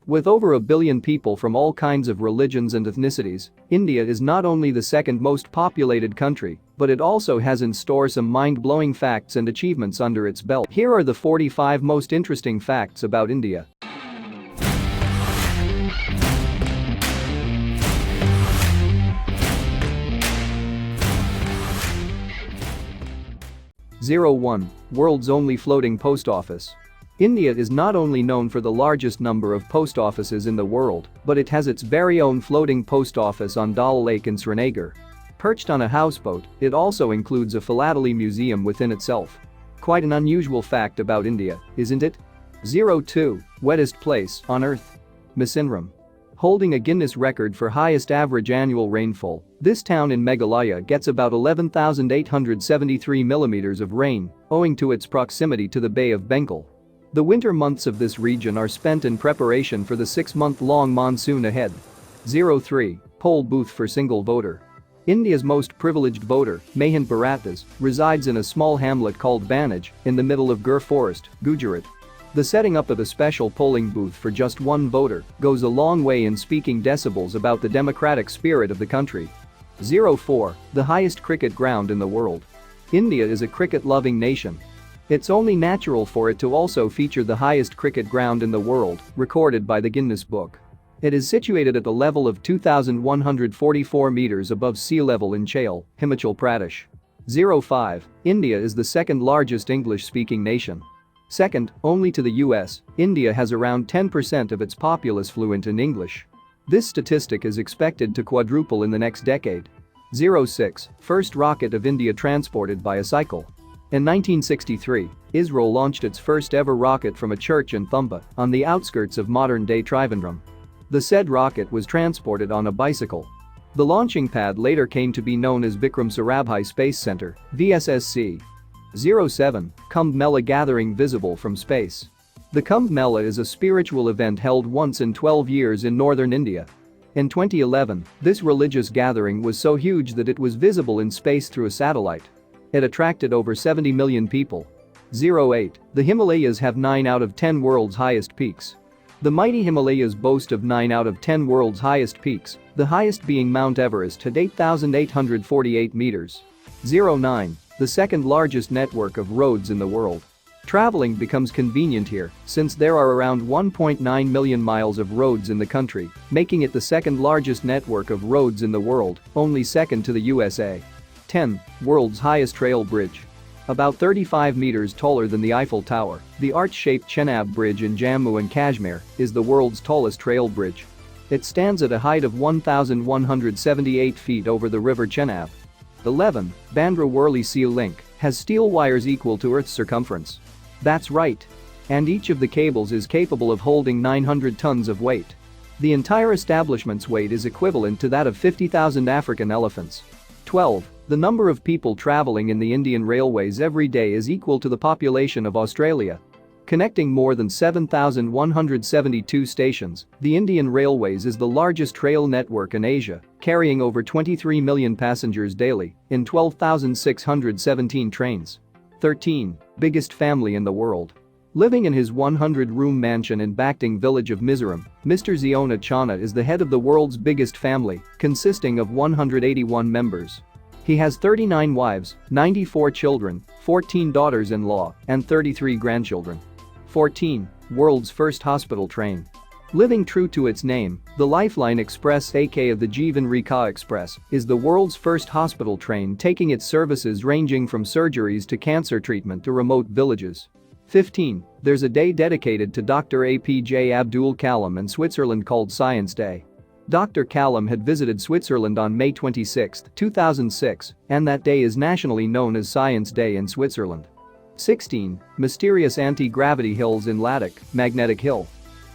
With over a billion people from all kinds of religions and ethnicities, India is not only the second most populated country, but it also has in store some mind-blowing facts and achievements under its belt. Here are the 45 most interesting facts about India. 1. World's only floating post office. India is not only known for the largest number of post offices in the world, but it has its very own floating post office on Dal Lake in Srinagar. Perched on a houseboat, it also includes a philately museum within itself. Quite an unusual fact about India, isn't it? 2. Wettest place on Earth. Misinram. Holding a Guinness record for highest average annual rainfall, this town in Meghalaya gets about 11,873 millimeters of rain, owing to its proximity to the Bay of Bengal. The winter months of this region are spent in preparation for the 6-month-long monsoon ahead. 3. Poll booth for single voter. India's most privileged voter, Mahant Bharatas, resides in a small hamlet called Banij, in the middle of Gir Forest, Gujarat. The setting up of a special polling booth for just one voter goes a long way in speaking decibels about the democratic spirit of the country. 4. The highest cricket ground in the world. India is a cricket-loving nation. It's only natural for it to also feature the highest cricket ground in the world, recorded by the Guinness Book. It is situated at a level of 2,144 meters above sea level in Chail, Himachal Pradesh. 5. India is the second largest English-speaking nation. Second, only to the US, India has around 10% of its populace fluent in English. This statistic is expected to quadruple in the next decade. 6. First rocket of India transported by a cycle. In 1963, Israel launched its first ever rocket from a church in Thumba, on the outskirts of modern-day Trivandrum. The said rocket was transported on a bicycle. The launching pad later came to be known as Vikram Sarabhai Space Center, VSSC. 7. Kumbh Mela gathering visible from space. The Kumbh Mela is a spiritual event held once in 12 years in northern India. In 2011, this religious gathering was so huge that it was visible in space through a satellite. It attracted over 70 million people. 8. The Himalayas have 9 out of 10 world's highest peaks. The mighty Himalayas boast of 9 out of 10 world's highest peaks, the highest being Mount Everest at 8,848 meters. 9. The second largest network of roads in the world. Traveling becomes convenient here, since there are around 1.9 million miles of roads in the country, making it the second largest network of roads in the world, only second to the USA. 10. World's highest rail bridge. About 35 meters taller than the Eiffel Tower, the arch-shaped Chenab Bridge in Jammu and Kashmir is the world's tallest rail bridge. It stands at a height of 1,178 feet over the river Chenab. 11. Bandra Worli Sea Link has steel wires equal to Earth's circumference. That's right. And each of the cables is capable of holding 900 tons of weight. The entire establishment's weight is equivalent to that of 50,000 African elephants. 12. The number of people traveling in the Indian railways every day is equal to the population of Australia. Connecting more than 7,172 stations, the Indian Railways is the largest rail network in Asia, carrying over 23 million passengers daily in 12,617 trains. 13. Biggest family in the world. Living in his 100-room mansion in Bakting village of Mizoram, Mr. Ziona Chana is the head of the world's biggest family, consisting of 181 members. He has 39 wives, 94 children, 14 daughters-in-law, and 33 grandchildren. 14. World's first hospital train. Living true to its name, the Lifeline Express aka the Jeevan Rekha Express is the world's first hospital train taking its services ranging from surgeries to cancer treatment to remote villages. 15. There's a day dedicated to Dr. APJ Abdul Kalam in Switzerland called Science Day. Dr. Kalam had visited Switzerland on May 26, 2006, and that day is nationally known as Science Day in Switzerland. 16. Mysterious anti-gravity hills in Ladakh, Magnetic Hill.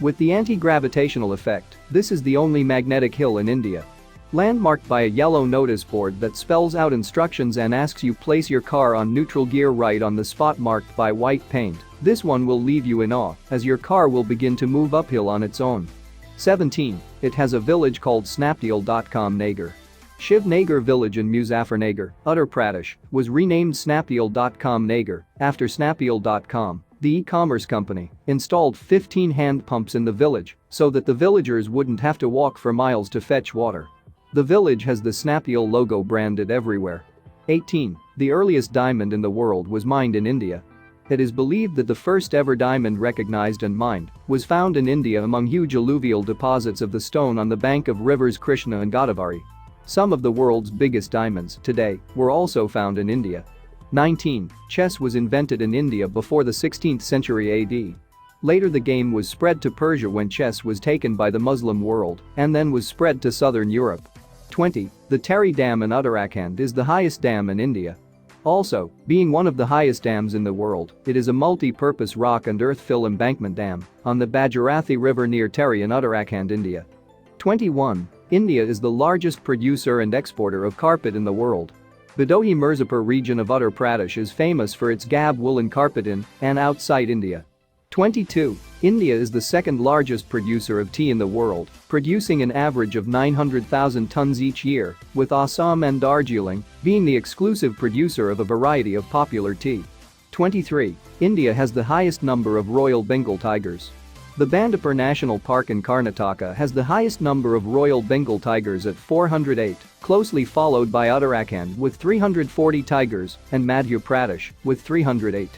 With the anti-gravitational effect, this is the only magnetic hill in India. Landmarked by a yellow notice board that spells out instructions and asks you place your car on neutral gear right on the spot marked by white paint, this one will leave you in awe as your car will begin to move uphill on its own. 17. It has a village called Snapdeal.com Nagar. Shiv Nagar village in Muzaffarnagar, Uttar Pradesh, was renamed Snapdeal.com Nagar after Snapdeal.com, The e-commerce company installed 15 hand pumps in the village so that the villagers wouldn't have to walk for miles to fetch water. The village has the Snapdeal logo branded everywhere. 18. The earliest diamond in the world was mined in India. It is believed that the first ever diamond recognized and mined was found in India among huge alluvial deposits of the stone on the bank of rivers Krishna and Godavari. Some of the world's biggest diamonds today were also found in India. 19. Chess was invented in India before the 16th century AD. Later the game was spread to Persia when chess was taken by the Muslim world and then was spread to southern Europe. 20. The Tehri Dam in Uttarakhand is the highest dam in India. Also, being one of the highest dams in the world, it is a multi-purpose rock and earth fill embankment dam on the Bhagirathi River near Tehri in Uttarakhand, India. 21. India is the largest producer and exporter of carpet in the world. Bhadohi Mirzapur region of Uttar Pradesh is famous for its Gab woolen carpet in and outside India. 22. India is the second largest producer of tea in the world, producing an average of 900,000 tons each year, with Assam and Darjeeling being the exclusive producer of a variety of popular tea. 23. India has the highest number of Royal Bengal tigers. The Bandipur National Park in Karnataka has the highest number of Royal Bengal tigers at 408, closely followed by Uttarakhand with 340 tigers and Madhya Pradesh with 308.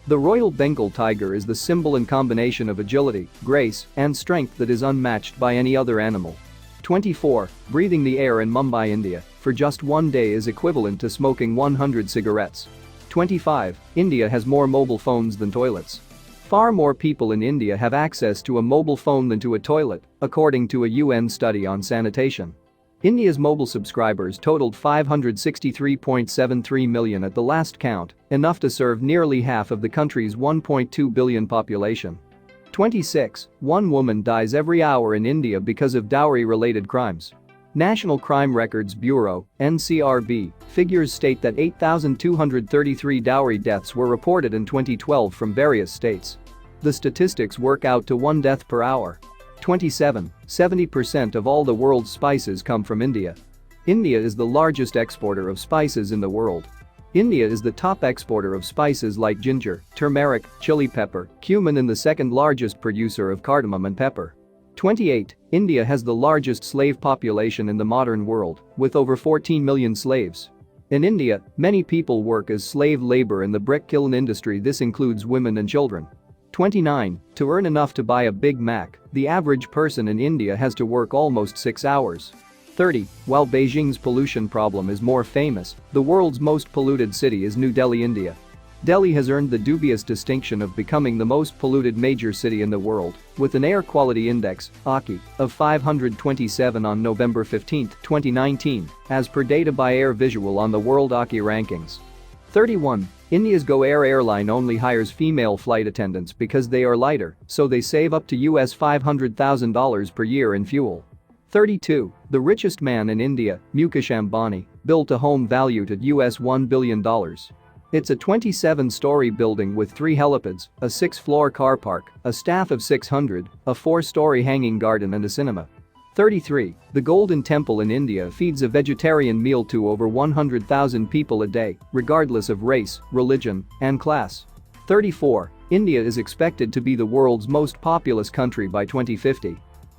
The Royal Bengal tiger is the symbol and combination of agility, grace, and strength that is unmatched by any other animal. 24. Breathing the air in Mumbai, India, for just one day is equivalent to smoking 100 cigarettes. 25. India has more mobile phones than toilets. Far more people in India have access to a mobile phone than to a toilet, according to a UN study on sanitation. India's mobile subscribers totaled 563.73 million at the last count, enough to serve nearly half of the country's 1.2 billion population. 26. One woman dies every hour in India because of dowry-related crimes. National Crime Records Bureau (NCRB) figures state that 8,233 dowry deaths were reported in 2012 from various states. The statistics work out to one death per hour. 27. 70% of all the world's spices come from India. India is the largest exporter of spices in the world. India is the top exporter of spices like ginger, turmeric, chili pepper, cumin and the second largest producer of cardamom and pepper. 28. India has the largest slave population in the modern world, with over 14 million slaves. In India, many people work as slave labor in the brick kiln industry. This includes women and children. 29. To earn enough to buy a Big Mac, the average person in India has to work almost 6 hours. 30. While Beijing's pollution problem is more famous, the world's most polluted city is New Delhi, India. Delhi has earned the dubious distinction of becoming the most polluted major city in the world, with an air quality index (AQI) of 527 on November 15, 2019, as per data by Air Visual on the World AQI rankings. 31. India's Go Air airline only hires female flight attendants because they are lighter, so they save up to $500,000 per year in fuel. 32. The richest man in India, Mukesh Ambani, built a home valued at $1 billion. It's a 27-story building with 3 helipads, a 6-floor car park, a staff of 600, a 4-story hanging garden and a cinema. 33. The Golden Temple in India feeds a vegetarian meal to over 100,000 people a day, regardless of race, religion, and class. 34. India is expected to be the world's most populous country by 2050.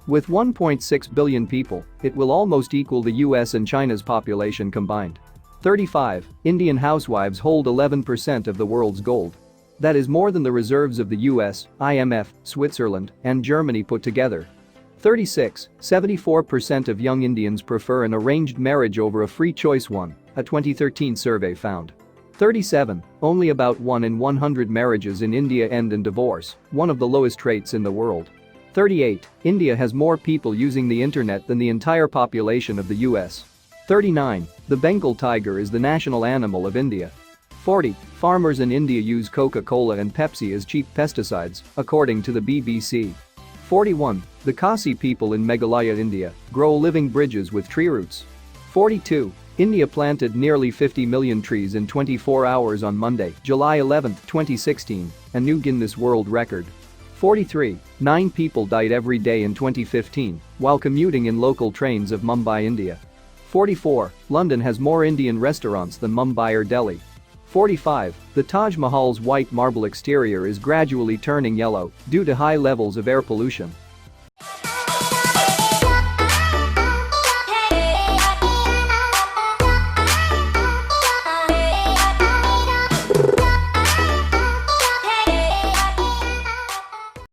With 1.6 billion people, it will almost equal the US and China's population combined. 35. Indian housewives hold 11% of the world's gold. That is more than the reserves of the US, IMF, Switzerland, and Germany put together. 36. 74% of young Indians prefer an arranged marriage over a free choice one, a 2013 survey found. 37. Only about 1 in 100 marriages in India end in divorce, one of the lowest rates in the world. 38. India has more people using the internet than the entire population of the US. 39. The Bengal tiger is the national animal of India. 40. Farmers in India use Coca-Cola and Pepsi as cheap pesticides, according to the BBC. 41. The Khasi people in Meghalaya, India, grow living bridges with tree roots. 42. India planted nearly 50 million trees in 24 hours on Monday, July 11, 2016, a new Guinness World Record. 43. 9 people died every day in 2015 while commuting in local trains of Mumbai, India. 44. London has more Indian restaurants than Mumbai or Delhi. 45. The Taj Mahal's white marble exterior is gradually turning yellow due to high levels of air pollution.